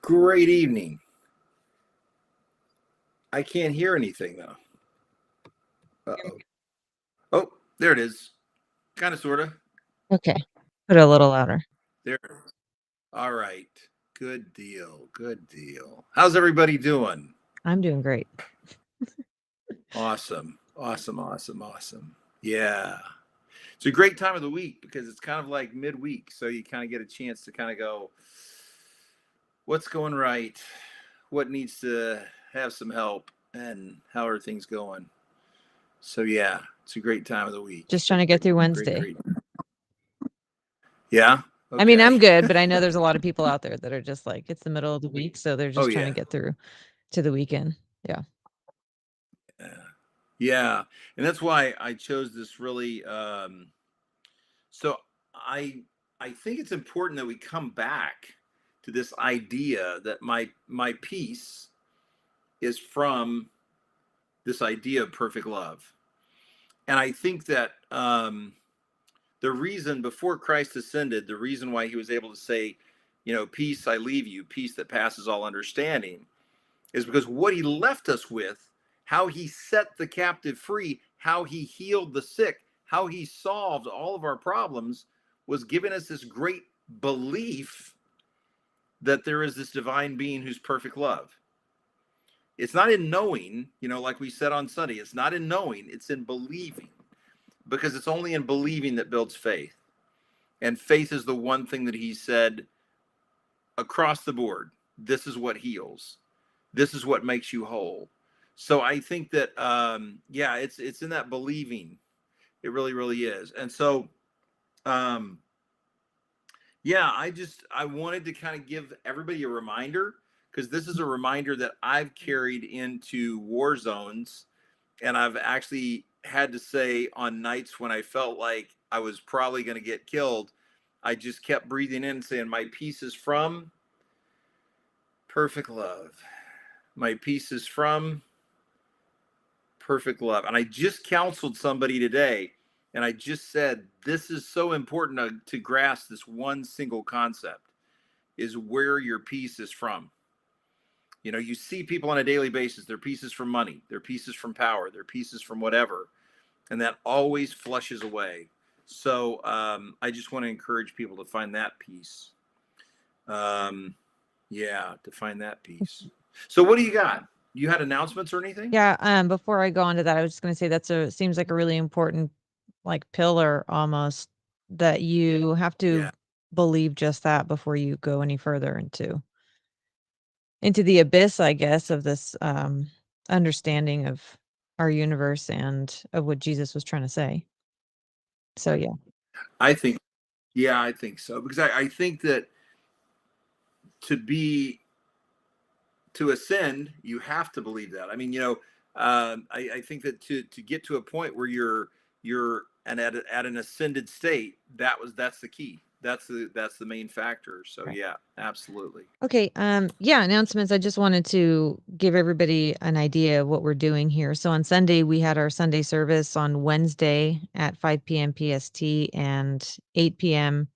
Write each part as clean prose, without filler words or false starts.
Great evening. I can't hear anything though. Uh-oh. Oh, there it is. Kind of, sort of. Okay. Put it a little louder. There. All right. Good deal. Good deal. How's everybody doing? I'm doing great. Awesome. Awesome. Awesome. Awesome. Yeah. It's a great time of the week because it's kind of like midweek. So you kind of get a chance to kind of go, what's going right? What needs to have some help? And how are things going? So yeah, it's a great time of the week. Just trying to get through Wednesday. Great. Yeah. Okay. I mean, I'm good, but I know there's a lot of people out there that are just like, it's the middle of the week. So they're just trying to get through to the weekend. Yeah. Yeah. And that's why I chose this really. So I think it's important that we come back to this idea that my peace is from this idea of perfect love. And I think that the reason before Christ ascended, the reason why he was able to say, peace I leave you, peace that passes all understanding, is because what he left us with, how he set the captive free, how he healed the sick, how he solved all of our problems, was giving us this great belief that there is this divine being who's perfect love. It's not in knowing, like we said on Sunday, it's not in knowing, it's in believing, because it's only in believing that builds faith. And faith is the one thing that he said across the board. This is what heals. This is what makes you whole. So I think that, it's in that believing. It really, really is. And so, I wanted to kind of give everybody a reminder, because this is a reminder that I've carried into war zones. And I've actually had to say on nights when I felt like I was probably going to get killed, I just kept breathing in and saying, my peace is from perfect love. My peace is from perfect love. And I just counseled somebody today, and I just said, this is so important to grasp this one single concept, is where your peace is from. You see people on a daily basis, their peace is from money, their peace is from power, their peace is from whatever. And that always flushes away. So I just want to encourage people to find that peace. To find that peace. So what do you got? You had announcements or anything? Yeah. Before I go on to that, I was just going to say seems like a really important pillar almost, that you have to believe just that before you go any further into the abyss, I guess, of this understanding of our universe and of what Jesus was trying to say. So yeah. I think so, because I think that to ascend, you have to believe that. I mean, I think that to get to a point where you're at an ascended state, that's the key. That's the main factor. So right. Yeah, absolutely. Okay. Announcements. I just wanted to give everybody an idea of what we're doing here. So on Sunday, we had our Sunday service. On Wednesday at 5 p.m. PST and 8 p.m.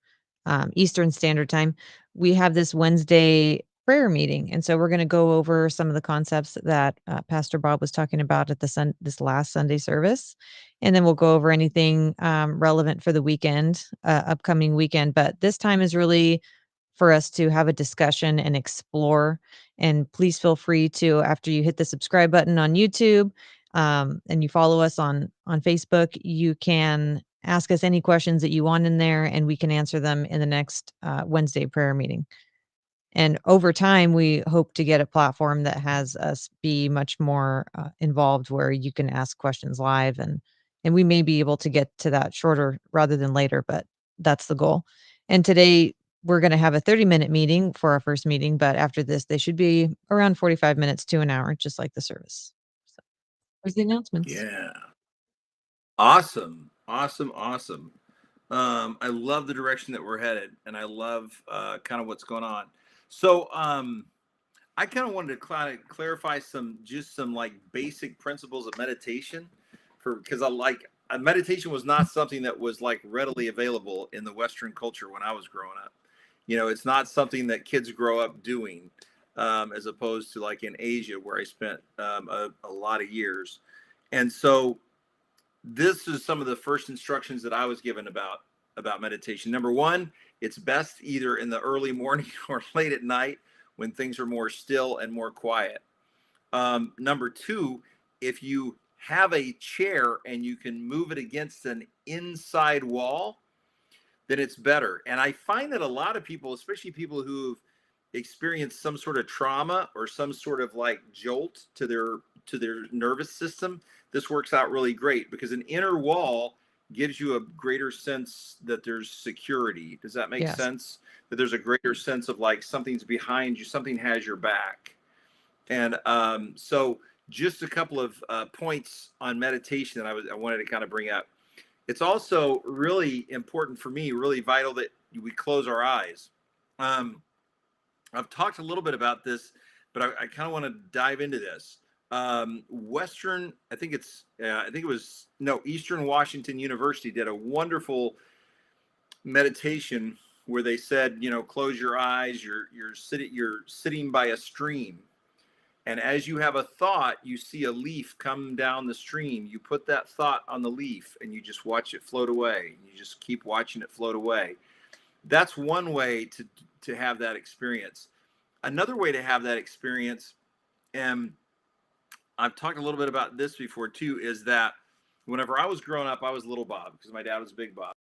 Eastern Standard Time, we have this Wednesday prayer meeting. And so we're going to go over some of the concepts that Pastor Bob was talking about at this last Sunday service. And then we'll go over anything relevant for the weekend, upcoming weekend. But this time is really for us to have a discussion and explore. And please feel free to, after you hit the subscribe button on YouTube and you follow us on Facebook, you can ask us any questions that you want in there, and we can answer them in the next Wednesday prayer meeting. And over time, we hope to get a platform that has us be much more involved, where you can ask questions live, and we may be able to get to that shorter rather than later, but that's the goal. And today we're going to have a 30-minute meeting for our first meeting, but after this, they should be around 45 minutes to an hour, just like the service. So there's the announcements. Yeah. Awesome. I love the direction that we're headed, and I love kind of what's going on. So I kind of wanted to clarify some like basic principles of meditation, because meditation was not something that was like readily available in the Western culture when I was growing up. It's not something that kids grow up doing. as opposed to like in Asia where I spent a lot of years. And so this is some of the first instructions that I was given about meditation. Number one, it's best either in the early morning or late at night when things are more still and more quiet. Number two, if you have a chair and you can move it against an inside wall, then it's better. And I find that a lot of people, especially people who've experienced some sort of trauma or some sort of like jolt to their nervous system, this works out really great because an inner wall gives you a greater sense that there's security. Does that make Yes. sense? That there's a greater sense of like something's behind you, something has your back. And so just a couple of points on meditation that I wanted to kind of bring up. It's also really important for me, really vital that we close our eyes. Um, I've talked a little bit about this, but I kind of want to dive into this. Western, I think it was, no, Eastern Washington University did a wonderful meditation where they said, you know, close your eyes, you're sitting by a stream. And as you have a thought, you see a leaf come down the stream. You put that thought on the leaf and you just watch it float away. You just keep watching it float away. That's one way to have that experience. Another way to have that experience, and I've talked a little bit about this before too, is that whenever I was growing up, I was little Bob because my dad was big Bob.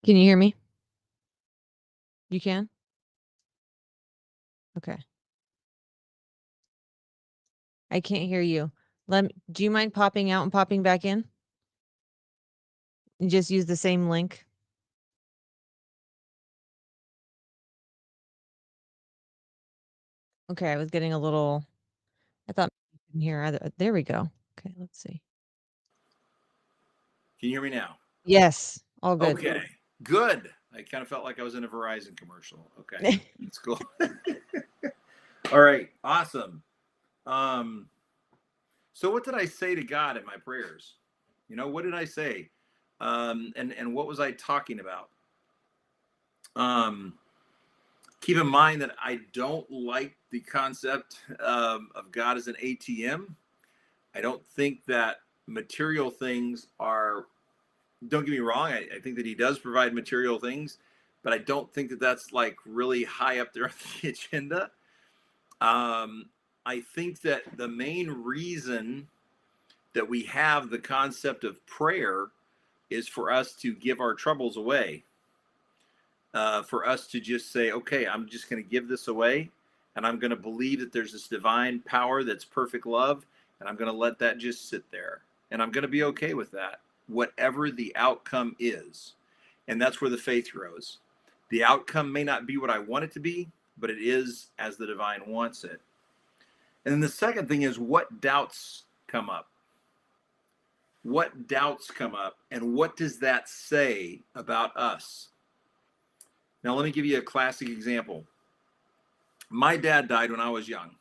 Can you hear me? You can? Okay. I can't hear you. Do you mind popping out and popping back in? And just use the same link? Okay, I was getting a little, I thought you couldn't hear either. There we go. Okay, let's see. Can you hear me now? Yes, all good. Okay, good. I kind of felt like I was in a Verizon commercial. Okay, that's cool. All right, awesome. So what did I say to God in my prayers? What did I say? And what was I talking about? Keep in mind that I don't like the concept of God as an ATM. I don't think that material things are, don't get me wrong, I think that he does provide material things, but I don't think that that's like really high up there on the agenda. I think that the main reason that we have the concept of prayer is for us to give our troubles away, for us to just say, okay, I'm just going to give this away, and I'm going to believe that there's this divine power that's perfect love, and I'm going to let that just sit there, and I'm going to be okay with that, whatever the outcome is. And that's where the faith grows. The outcome may not be what I want it to be, but it is as the divine wants it. And then the second thing is, what doubts come up? What doubts come up, and what does that say about us? Now, let me give you a classic example. My dad died when I was young,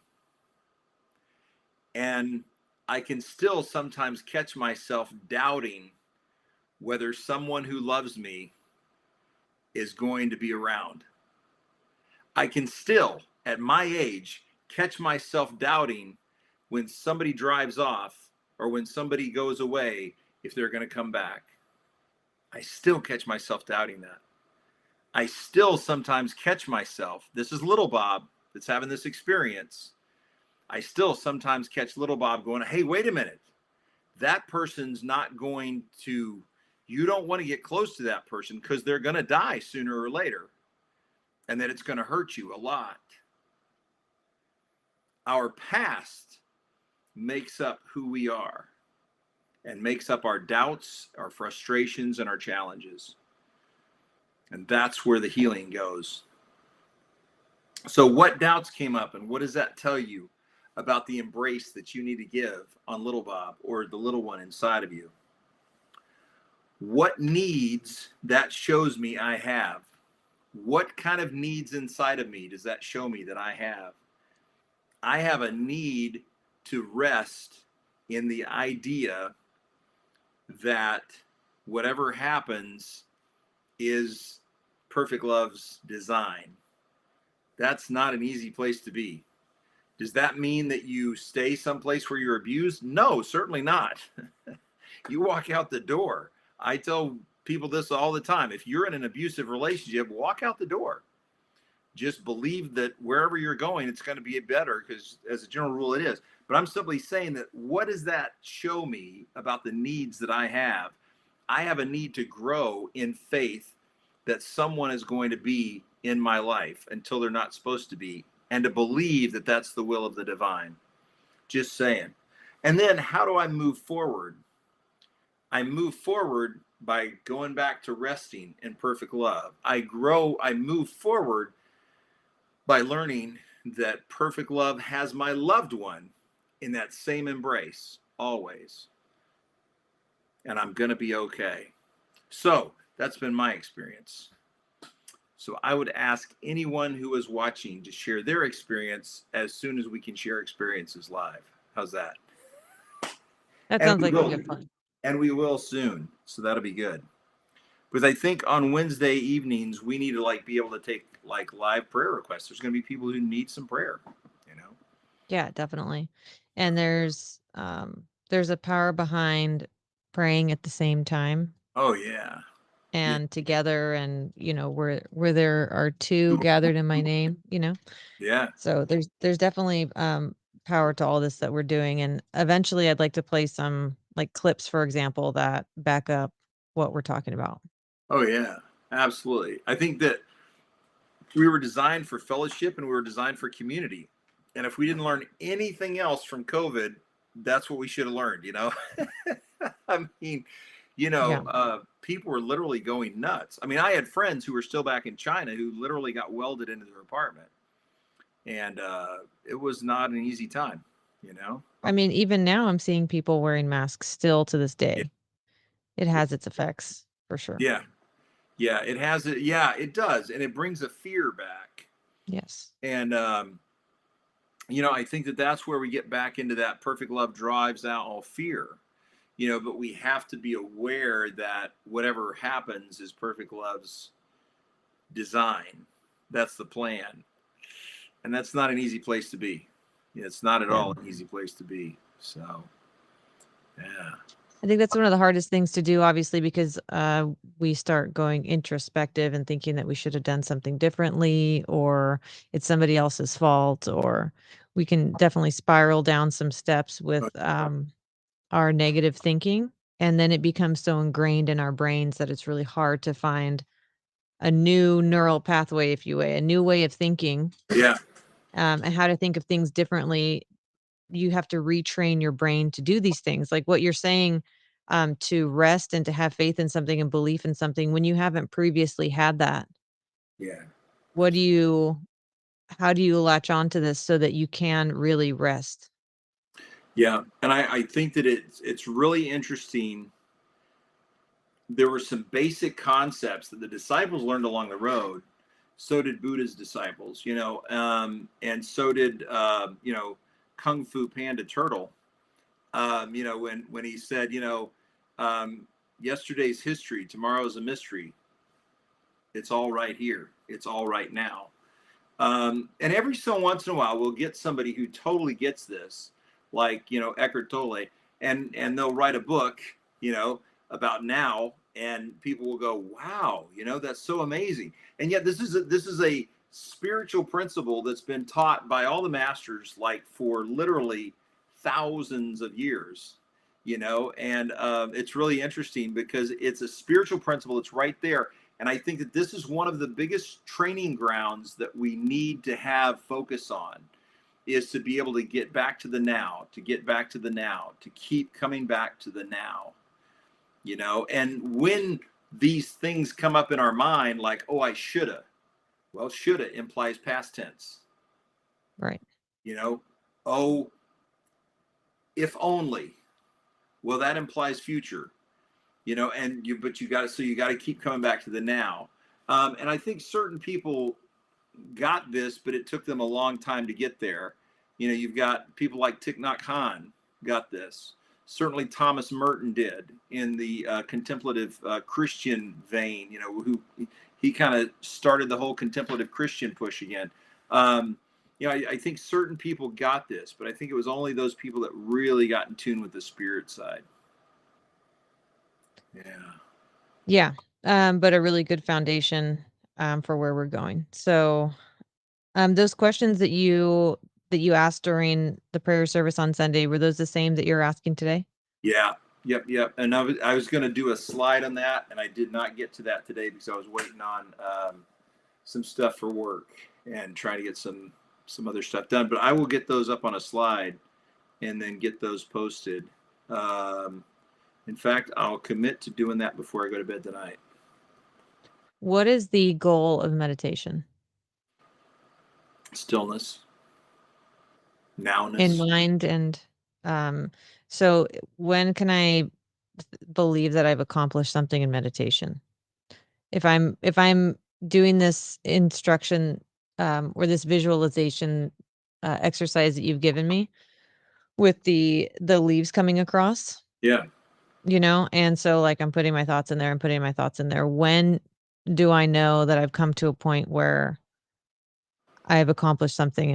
and I can still sometimes catch myself doubting whether someone who loves me is going to be around. I can still, at my age, catch myself doubting when somebody drives off or when somebody goes away if they're going to come back. I still catch myself doubting that. I still sometimes catch myself. This is little Bob that's having this experience. I still sometimes catch little Bob going, hey, wait a minute. That person's not going to, you don't want to get close to that person because they're going to die sooner or later. And that it's going to hurt you a lot. Our past makes up who we are and makes up our doubts, our frustrations, and our challenges. And that's where the healing goes. So what doubts came up, and what does that tell you about the embrace that you need to give on little Bob or the little one inside of you? What needs that shows me I have? What kind of needs inside of me does that show me that I have? I have a need to rest in the idea that whatever happens is perfect love's design. That's not an easy place to be. Does that mean that you stay someplace where you're abused? No, certainly not. You walk out the door. I tell people this all the time. If you're in an abusive relationship, walk out the door. Just believe that wherever you're going, it's going to be better, because as a general rule, it is. But I'm simply saying that, what does that show me about the needs that I have? I have a need to grow in faith that someone is going to be in my life until they're not supposed to be, and to believe that that's the will of the divine. Just saying. And then how do I move forward? I move forward by going back to resting in perfect love. I move forward by learning that perfect love has my loved one in that same embrace always. And I'm going to be okay. So that's been my experience. So I would ask anyone who is watching to share their experience as soon as we can share experiences live. How's that? That And sounds we like a will. good plan. And we will soon. So that'll be good. Because I think on Wednesday evenings, we need to be able to take live prayer requests. There's going to be people who need some prayer, you know? Yeah, definitely. And there's a power behind praying at the same time Oh, yeah. Yeah. and together, and where there are two gathered in my name, Yeah. So there's definitely power to all this that we're doing, and eventually I'd like to play some like clips, for example, that back up what we're talking about. Oh, yeah. Absolutely. I think that we were designed for fellowship and we were designed for community. And if we didn't learn anything else from COVID, that's what we should have learned, you know? I mean, Yeah. people were literally going nuts. I mean, I had friends who were still back in China who literally got welded into their apartment. And it was not an easy time, you know? I mean, even now I'm seeing people wearing masks still to this Yeah. day. It has its effects for sure. Yeah. Yeah. It has it. Yeah, it does. And it brings a fear back. Yes. And, I think that that's where we get back into that perfect love drives out all fear, but we have to be aware that whatever happens is perfect love's design. That's the plan. And that's not an easy place to be. It's not at Yeah. all an easy place to be. So, yeah. I think that's one of the hardest things to do, obviously, because we start going introspective and thinking that we should have done something differently, or it's somebody else's fault, or we can definitely spiral down some steps with our negative thinking. And then it becomes so ingrained in our brains that it's really hard to find a new neural pathway, if you will, a new way of thinking, Yeah. and how to think of things differently. You have to retrain your brain to do these things, like what you're saying, to rest and to have faith in something and belief in something when you haven't previously had that. Yeah. What do you how do you latch on to this so that you can really rest? Yeah. And I think that it's really interesting. There were some basic concepts that the disciples learned along the road. So did Buddha's disciples, and so did Kung Fu Panda Turtle. When he said, yesterday's history, tomorrow's a mystery. It's all right here. It's all right now. And every so once in a while, we'll get somebody who totally gets this, like Eckhart Tolle, and they'll write a book, about now, and people will go, "Wow, that's so amazing." And yet, this is a spiritual principle that's been taught by all the masters, like for literally thousands of years. And it's really interesting because it's a spiritual principle. It's right there, and I think that this is one of the biggest training grounds that we need to have focus on is to be able to get back to the now, to get back to the now, to keep coming back to the now, and when these things come up in our mind, like, oh, I shoulda, well, shoulda implies past tense, Right. oh, if only, well, that implies future, but you got to keep coming back to the now. And I think certain people got this, but it took them a long time to get there. You've got people like Thich Nhat Hanh got this. Certainly Thomas Merton did in the contemplative Christian vein, who he kind of started the whole contemplative Christian push again. I think certain people got this, but I think it was only those people that really got in tune with the spirit side. Yeah. Yeah. But a really good foundation for where we're going. So those questions that you asked during the prayer service on Sunday, were those the same that you're asking today? Yeah. Yep. And I was going to do a slide on that, and I did not get to that today because I was waiting on some stuff for work and trying to get some other stuff done. But I will get those up on a slide and then get those posted. In fact, I'll commit to doing that before I go to bed tonight. What is the goal of meditation? Stillness, nowness. In mind and so when can I believe that I've accomplished something in meditation? If I'm doing this instruction or this visualization exercise that you've given me with the leaves coming across, Yeah. and so like I'm putting my thoughts in there and putting my thoughts in there. When do I know that I've come to a point where I've accomplished something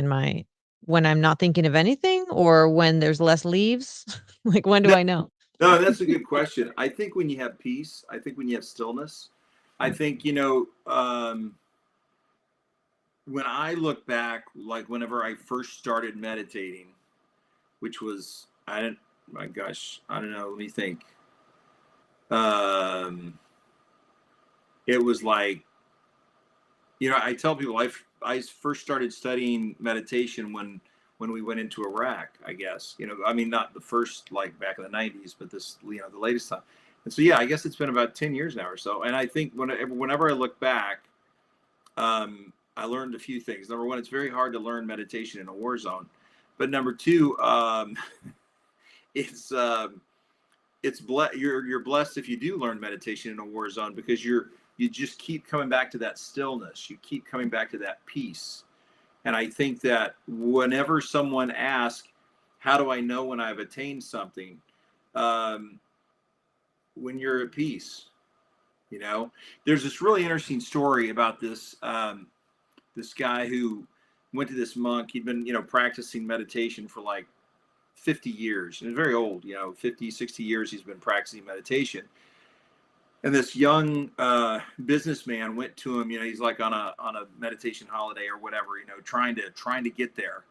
when I'm not thinking of anything or when there's less leaves? Like, when do No, I know? no, that's a good question. I think when you have peace, I think when you have stillness, I think, when I look back, like whenever I first started meditating, which was, my gosh, I don't know, let me think. it was like, I tell people I first started studying meditation when we went into Iraq, I guess. I mean, not the first, like back in the 90s, but this, the latest time. And so, yeah, I guess it's been about 10 years now or so. And I think whenever I look back, I learned a few things. Number one, it's very hard to learn meditation in a war zone. But number two, it's you're blessed if you do learn meditation in a war zone, because you just keep coming back to that stillness. You keep coming back to that peace. And I think that whenever someone asks, how do I know when I've attained something? When you're at peace, there's this really interesting story about this guy who went to this monk. He'd been, practicing meditation for like 50 years, and he's very old, 50, 60 years he's been practicing meditation. And this young businessman went to him. He's like on a meditation holiday or whatever. Trying to get there.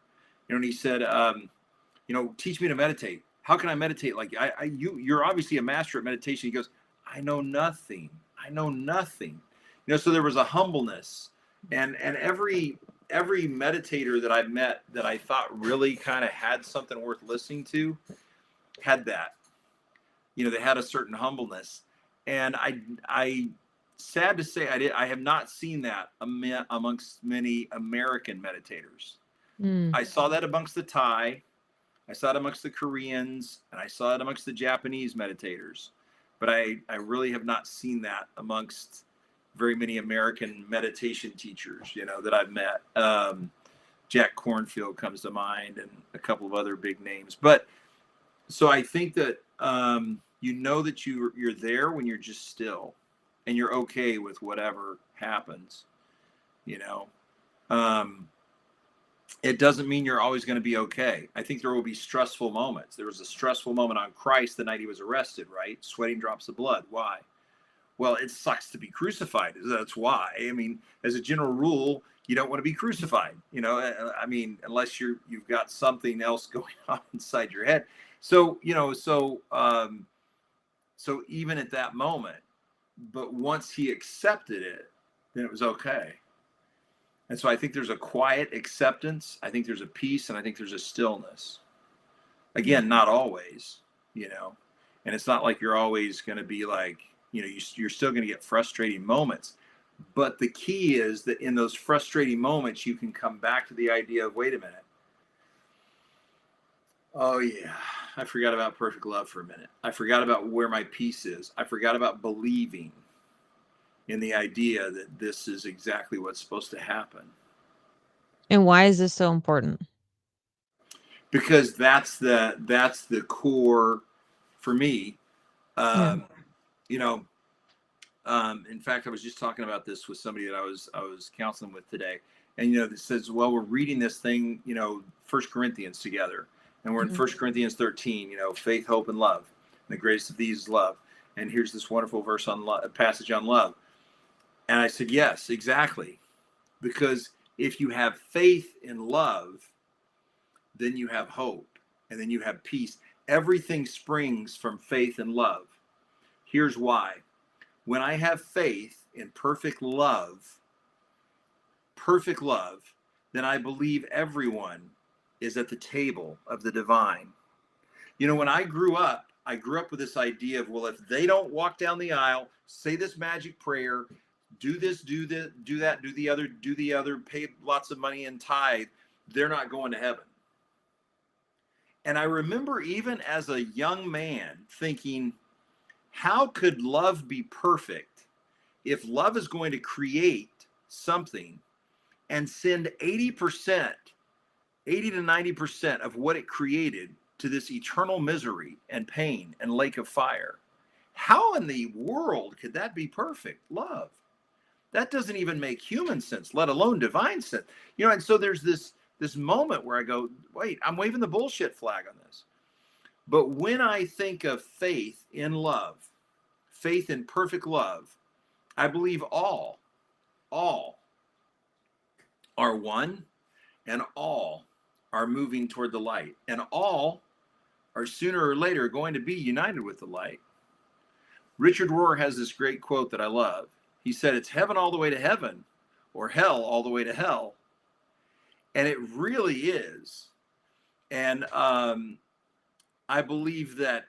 And he said, teach me to meditate. How can I meditate? Like you're obviously a master at meditation. He goes, I know nothing. So there was a humbleness, and every meditator that I met that I thought really kind of had something worth listening to had that. They had a certain humbleness. And I sad to say, I have not seen that amongst many American meditators. I saw that amongst the Thai, I saw it amongst the Koreans, and I saw it amongst the Japanese meditators. But I really have not seen that amongst very many American meditation teachers, that I've met. Jack Kornfield comes to mind, and a couple of other big names. But so I think that that you're there when you're just still, and you're okay with whatever happens. It doesn't mean you're always going to be okay. I think there will be stressful moments. There was a stressful moment on Christ the night he was arrested, right? Sweating drops of blood. Why? Well, it sucks to be crucified. That's why. I mean, as a general rule, you don't want to be crucified. I mean, unless you've got something else going on inside your head. So, so even at that moment, but once he accepted it, then it was okay. And so I think there's a quiet acceptance. I think there's a peace, and I think there's a stillness. Again, not always, and it's not like you're always going to be like, you're still going to get frustrating moments. But the key is that in those frustrating moments, you can come back to the idea of, wait a minute. Oh, yeah, I forgot about perfect love for a minute. I forgot about where my peace is. I forgot about believing in the idea that this is exactly what's supposed to happen. And why is this so important? Because that's the core for me. In fact, I was just talking about this with somebody that I was counseling with today. And, that says, well, we're reading this thing, 1 Corinthians together. And we're in 1 Corinthians 13, faith, hope, and love. And the greatest of these is love. And here's this wonderful verse on passage on love. And I said, yes, exactly. Because if you have faith in love, then you have hope, and then you have peace. Everything springs from faith and love. Here's why. When I have faith in perfect love, then I believe everyone is at the table of the divine. When I grew up with this idea of, well, if they don't walk down the aisle, say this magic prayer, do this, do that, do the other, pay lots of money and tithe, they're not going to heaven. And I remember even as a young man thinking, how could love be perfect if love is going to create something and send 80 to 90% of what it created to this eternal misery and pain and lake of fire? How in the world could that be perfect love? That doesn't even make human sense, let alone divine sense. And so there's this moment where I go, wait, I'm waving the bullshit flag on this. But when I think of faith in love, faith in perfect love, I believe all are one, and all are moving toward the light, and all are sooner or later going to be united with the light. Richard Rohr has this great quote that I love. He said it's heaven all the way to heaven or hell all the way to hell. And it really is. And I believe that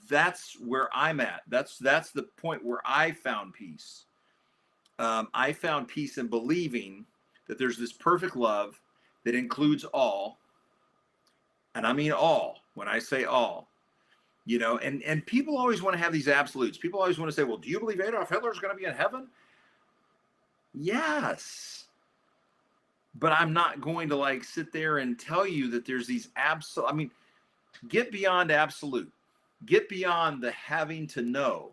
that's where I'm at. That's the point where I found peace. I found peace in believing that there's this perfect love that includes all, and I mean all. When I say all, and people always want to have these absolutes. People always want to say, "Well, do you believe Adolf Hitler is going to be in heaven?" Yes, but I'm not going to like sit there and tell you that there's these absolute. I mean, get beyond absolute. Get beyond the having to know.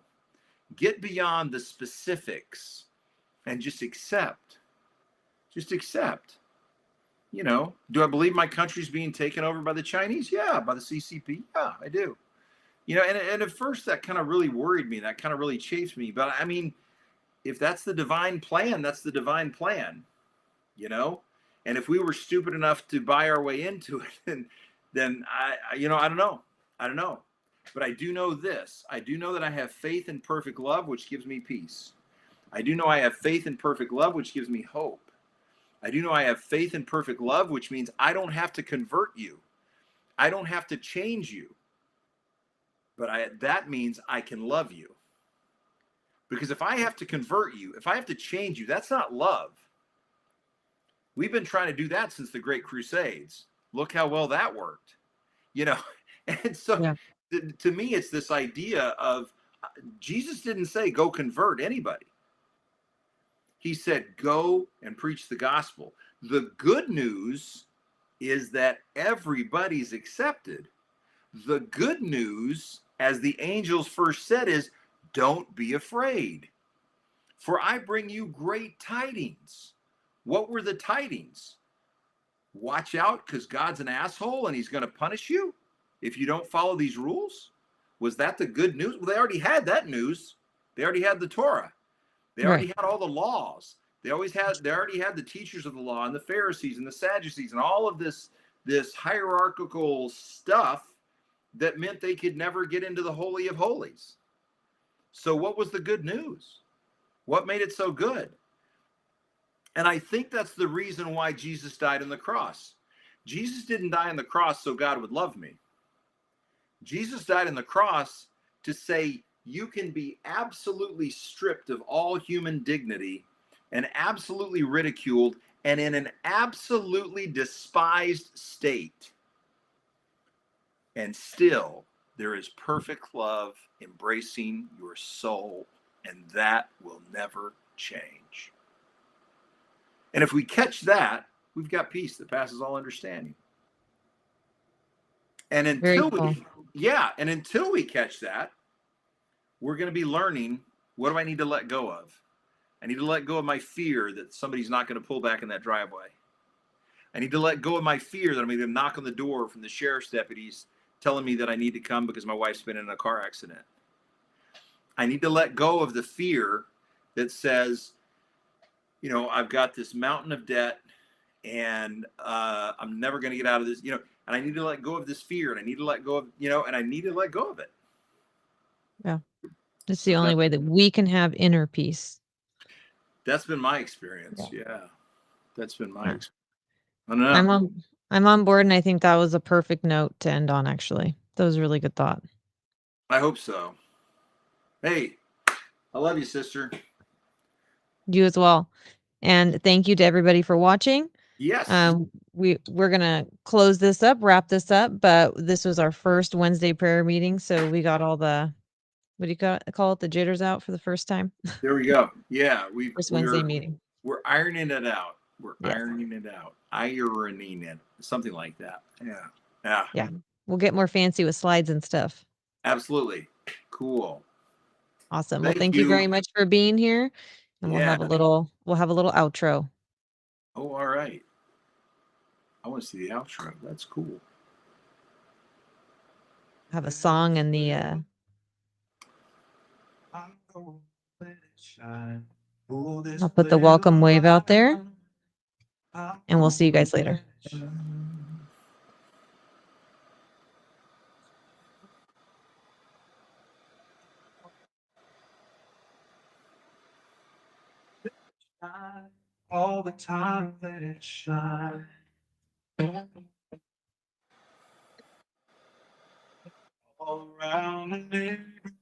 Get beyond the specifics and just accept. Just accept. Do I believe my country's being taken over by the Chinese? Yeah. By the CCP? Yeah, I do. And at first that kind of really worried me. That kind of really chafed me. But I mean, if that's the divine plan, that's the divine plan, And if we were stupid enough to buy our way into it, then I don't know. I don't know. But I do know this. I do know that I have faith in perfect love, which gives me peace. I do know I have faith in perfect love, which gives me hope. I do know I have faith in perfect love, which means I don't have to convert you. I don't have to change you. But that means I can love you. Because if I have to convert you, if I have to change you, that's not love. We've been trying to do that since the Great Crusades. Look how well that worked. And so yeah. To me, it's this idea of Jesus didn't say go convert anybody. He said go and preach the gospel. The good news is that everybody's accepted. The good news, as the angels first said, is don't be afraid. For I bring you great tidings. What were the tidings? Watch out, because God's an asshole and he's going to punish you if you don't follow these rules. Was that the good news? Well, they already had that news. They already had the Torah. They already had all the laws. They already had the teachers of the law and the Pharisees and the Sadducees and all of this hierarchical stuff that meant they could never get into the Holy of Holies. So what was the good news? What made it so good? And I think that's the reason why Jesus died on the cross. Jesus didn't die on the cross so God would love me. Jesus died on the cross to say you can be absolutely stripped of all human dignity and absolutely ridiculed and in an absolutely despised state. And still, there is perfect love embracing your soul, and that will never change. And if we catch that, we've got peace that passes all understanding. And until we catch that, we're going to be learning, what do I need to let go of? I need to let go of my fear that somebody's not going to pull back in that driveway. I need to let go of my fear that I'm going to knock on the door from the sheriff's deputies telling me that I need to come because my wife's been in a car accident. I need to let go of the fear that says, I've got this mountain of debt and I'm never going to get out of this, and I need to let go of this fear and I need to let go of, and I need to let go of it. Yeah. It's the only way that we can have inner peace. That's been my experience. Yeah. That's been my experience. I don't know. I'm on board, and I think that was a perfect note to end on, actually. That was a really good thought. I hope so. Hey, I love you, sister. You as well. And thank you to everybody for watching. Yes. We're going to close this up, wrap this up, but this was our first Wednesday prayer meeting, so we got all the, what do you call it, the jitters out for the first time. There we go. Yeah, first Wednesday meeting. We're ironing it out. Ironing it out. Ironing it. Something like that. Yeah. We'll get more fancy with slides and stuff. Absolutely. Cool. Awesome. Well, thank you very much for being here. And we'll have a little outro. Oh, all right. I want to see the outro. That's cool. Have a song in the I'll put the welcome wave out there. And we'll see you guys later. shine. All the time, let it shine. All around the neighborhood,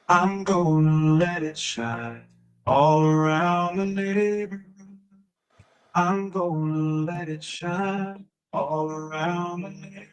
I'm gonna let it shine. All around the neighborhood, I'm gonna let it shine. All around the neighborhood.